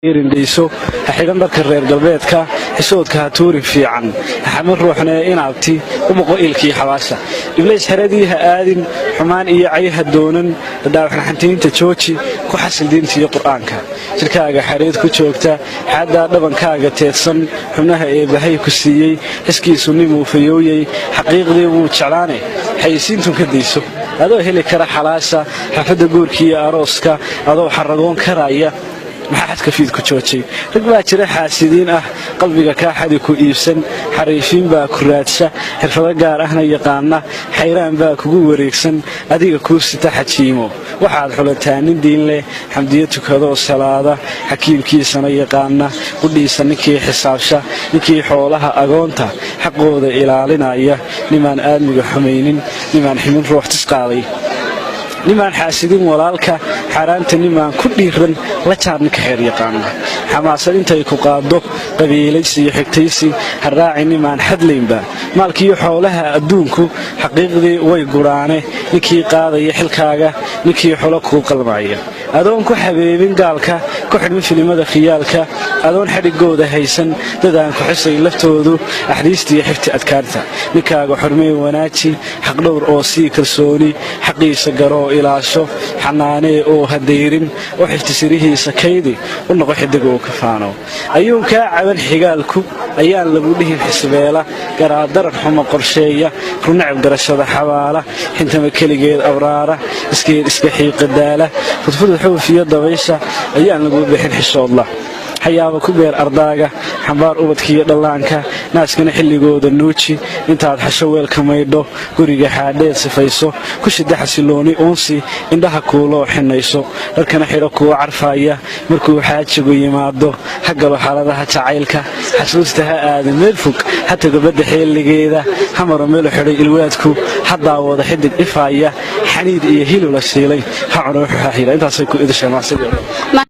irindayso xidhan dharka reer galbeedka xishoodka ha tuurin fiican xamar ruuxna inaabti u moqo ilkii xabaasha ibleys xeradii ha aadin xumaan iyo cayha doonan dhaawaxna xantiinta jooji ku xasil diinta iyo quraanka jirkaaga xareed ku joogta xadaa dhabankaaga teedsan xubnaha ee bahay ku siiyay xiskiisu nimuu fayooyay xaqiiqdii wuu jeclaanay xayisiintun ka dayso adoo heli kara xalaasha xafada guurkii arooska adoo xaragoon karaya maxaad ka fiid ku joojay rag baa jira xaasidiin ah qalbiga ka xadi ku iibsan xariifiin baa ku raadsha xirfado gaar ahna yaqaana xayraan baa kugu wareegsan adiga ku sita xajiimo waxaad xulataa nin diin leh xamdiyo tukado salaada xakiimkiisana yaqaana qudhiisa ninkii xisaabsha ninkii xoolaha agoonta xaqooda ilaalinaya nimaan aadmiga xumaynin nimaan ximin ruux tisqaaday nimaan xaasidin walaalka xaraanta nimaan ku dhiiran la jaarninka xeer yaqaana xamaasad intay ku qaado qabiilaysi iyo xigtaysi harraaci nimaan xadlaynba maalkiiyo xoolaha adduunku xaqiiqdii way guraane ninkii qaadaya xilkaaga ninkii xolo kuu qalmaya adoon ku xabeebin gaalka ku xidhmin filimada khiyaalka adoon xadhigooda haysan dadaan ku xisay laftoodu axdiistiiyo xifti adkaarta ninkaaga xurmee wanaaji xaqdhowr oo sii kalsooni xaqiisa garoo ilaasho xanaanee oo hadayrin oo xifti sirihiisa kaydi u noqo xidig oo ka faano ayuun kaa caban xigaalku ayaan lagu dhihin xisbeela garaadaran xumo qorsheeya runacab garashada xabaala xintama keligeed abraara iskeed iska xiiqadaala fudfud xuufiyo dabaysha ayaan lagu bixin xishoodla xayaaba ku beer ardaaga xambaar ubadkiiyo dhallaanka naaskana xilligooda nuuji intaad xasho weelka maydho guriga xaadheed sifayso ku shida xasilooni uunsi indhaha kuuloo xinayso dharkana xidho kuwa carfaaya markuu xaajigu yimaado ha galo xaaladaha jacaylka xasuusta ha aada meel fog ha tago badda xeeligeeda ha maro meelu xidhay ilwaadku ha daawado xidig ifaaya xaniid iyo hilula shiilay ha cuno wuxuu xaaxila intaasay ku idasheen